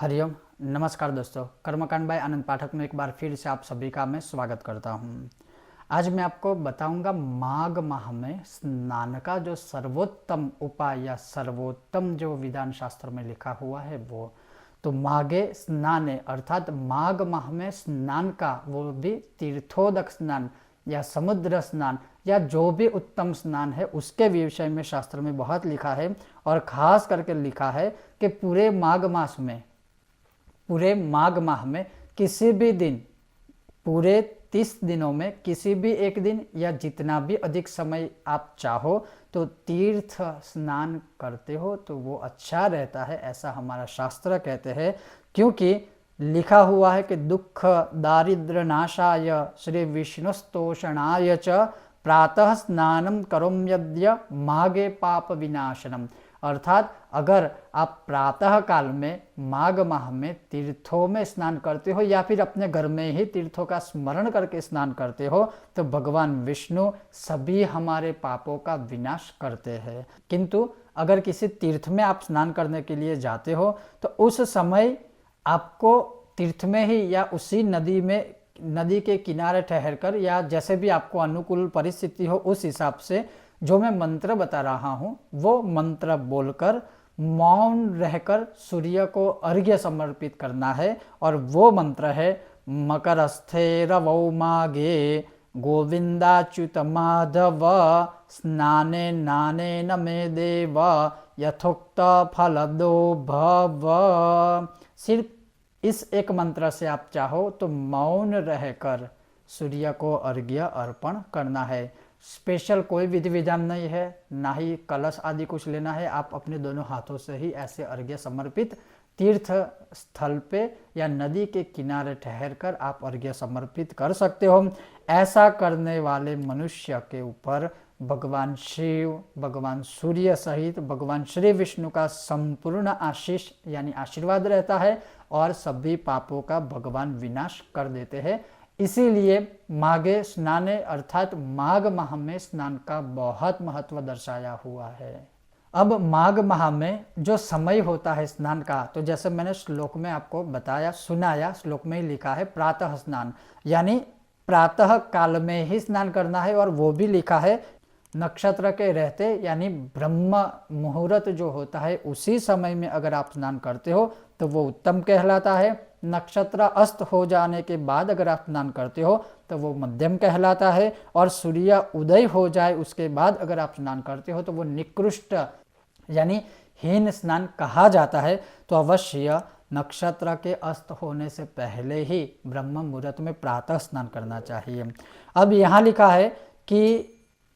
हरिओम। नमस्कार दोस्तों, कर्मकांड बाय आनंद पाठक में एक बार फिर से आप सभी का मैं स्वागत करता हूं। आज मैं आपको बताऊंगा माघ माह में स्नान का जो सर्वोत्तम उपाय या सर्वोत्तम जो विधान शास्त्र में लिखा हुआ है वो। तो माघे स्नाने अर्थात माघ माह में स्नान का, वो भी तीर्थोदक स्नान या समुद्र स्नान या जो भी उत्तम स्नान है उसके विषय में शास्त्र में बहुत लिखा है। और खास करके लिखा है कि पूरे माघ माह में किसी भी दिन, पूरे 30 दिनों में किसी भी एक दिन या जितना भी अधिक समय आप चाहो तो तीर्थ स्नान करते हो तो वो अच्छा रहता है, ऐसा हमारा शास्त्र कहते हैं। क्योंकि लिखा हुआ है कि दुख दारिद्र नाशाय श्री विष्णुस्तोषणाय च प्रातः स्नानम करोम यद्य माघे पाप विनाशनम। अर्थात अगर आप प्रातः काल में माघ माह में तीर्थों में स्नान करते हो या फिर अपने घर में ही तीर्थों का स्मरण करके स्नान करते हो तो भगवान विष्णु सभी हमारे पापों का विनाश करते हैं। किंतु अगर किसी तीर्थ में आप स्नान करने के लिए जाते हो तो उस समय आपको तीर्थ में ही या उसी नदी के किनारे ठहरकर या जैसे भी आपको अनुकूल परिस्थिति हो उस हिसाब से जो मैं मंत्र बता रहा हूँ वो मंत्र बोलकर मौन रहकर सूर्य को अर्घ्य समर्पित करना है। और वो मंत्र है मकरस्थे रवौ माघे गोविंदाच्युत माधव स्नाने नाने न मे देव यथोक्त फलदो भव। सिर्फ इस एक मंत्र से आप चाहो तो मौन रहकर सूर्य को अर्घ्य अर्पण करना है। स्पेशल कोई विधि विधान नहीं है, ना ही कलश आदि कुछ लेना है। आप अपने दोनों हाथों से ही ऐसे अर्घ्य समर्पित तीर्थ स्थल पे या नदी के किनारे ठहरकर आप अर्घ्य समर्पित कर सकते हो। ऐसा करने वाले मनुष्य के ऊपर भगवान शिव, भगवान सूर्य सहित भगवान श्री विष्णु का संपूर्ण आशीष यानी आशीर्वाद रहता है और सभी पापों का भगवान विनाश कर देते हैं। इसीलिए माघे स्नाने अर्थात माघ माह में स्नान का बहुत महत्व दर्शाया हुआ है। अब माघ माह में जो समय होता है स्नान का, तो जैसे मैंने श्लोक में आपको बताया सुनाया, श्लोक में ही लिखा है प्रातः स्नान, यानी प्रातः काल में ही स्नान करना है। और वो भी लिखा है नक्षत्र के रहते यानी ब्रह्म मुहूर्त जो होता है उसी समय में अगर आप स्नान करते हो तो वो उत्तम कहलाता है। नक्षत्र अस्त हो जाने के बाद अगर आप स्नान करते हो तो वो मध्यम कहलाता है। और सूर्य उदय हो जाए उसके बाद अगर आप स्नान करते हो तो वो निकृष्ट यानी हीन स्नान कहा जाता है। तो अवश्य नक्षत्र के अस्त होने से पहले ही ब्रह्म मुहूर्त में प्रातः स्नान करना चाहिए। अब यहाँ लिखा है कि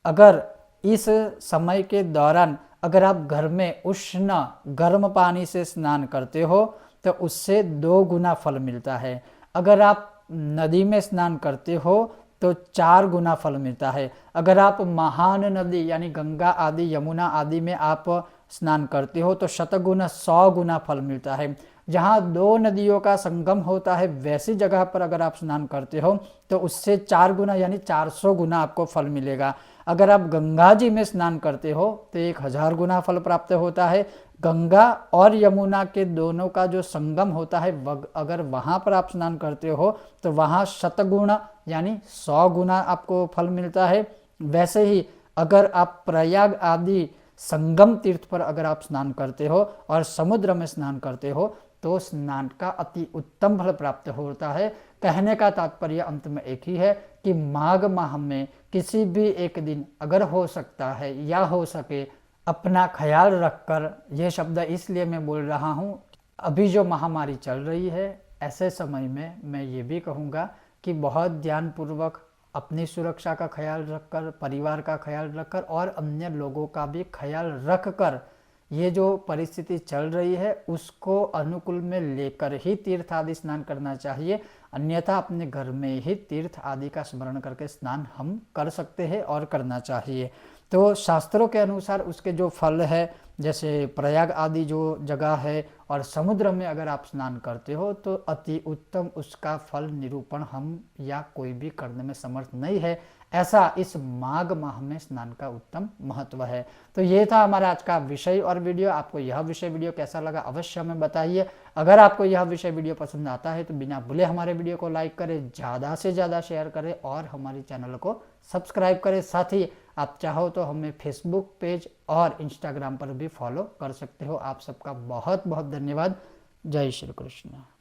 अगर इस समय के दौरान अगर आप घर में उष्ण गर्म पानी से स्नान करते हो तो उससे 2 गुना फल मिलता है। अगर आप नदी में स्नान करते हो तो 4 गुना फल मिलता है। अगर आप महान नदी यानी गंगा आदि यमुना आदि में आप स्नान करते हो तो शतगुना 100 गुना फल मिलता है। जहाँ 2 नदियों का संगम होता है वैसी जगह पर अगर आप स्नान करते हो तो उससे 4 गुना यानी 400 गुना आपको फल मिलेगा। अगर आप गंगा जी में स्नान करते हो तो 1000 गुना फल प्राप्त होता है। गंगा और यमुना के दोनों का जो संगम होता है अगर वहाँ पर आप स्नान करते हो तो वहाँ शतगुणा यानी 100 गुना आपको फल मिलता है। वैसे ही अगर आप प्रयाग आदि संगम तीर्थ पर अगर आप स्नान करते हो और समुद्र में स्नान करते हो तो स्नान का अति उत्तम फल प्राप्त होता है। कहने का तात्पर्य अंत में एक ही है कि माघ माह में किसी भी एक दिन अगर हो सकता है या हो सके अपना ख्याल रखकर, यह शब्द इसलिए मैं बोल रहा हूँ अभी जो महामारी चल रही है ऐसे समय में मैं ये भी कहूँगा कि बहुत ध्यानपूर्वक अपनी सुरक्षा का ख्याल रखकर, परिवार का ख्याल रखकर और अन्य लोगों का भी ख्याल रखकर ये जो परिस्थिति चल रही है उसको अनुकूल में लेकर ही तीर्थ आदि स्नान करना चाहिए। अन्यथा अपने घर में ही तीर्थ आदि का स्मरण करके स्नान हम कर सकते हैं और करना चाहिए। तो शास्त्रों के अनुसार उसके जो फल है, जैसे प्रयाग आदि जो जगह है और समुद्र में अगर आप स्नान करते हो तो अति उत्तम उसका फल निरूपण हम या कोई भी करने में समर्थ नहीं है। ऐसा इस माघ माह में स्नान का उत्तम महत्व है। तो ये था हमारा आज का विषय और वीडियो। आपको यह विषय वीडियो कैसा लगा अवश्य हमें बताइए। अगर आपको यह विषय वीडियो पसंद आता है तो बिना भूले हमारे वीडियो को लाइक करें, ज़्यादा से ज़्यादा शेयर करें और हमारे चैनल को सब्सक्राइब करें। साथ ही आप चाहो तो हमें फेसबुक पेज और इंस्टाग्राम पर भी फॉलो कर सकते हो। आप सबका बहुत बहुत धन्यवाद। जय श्री कृष्ण।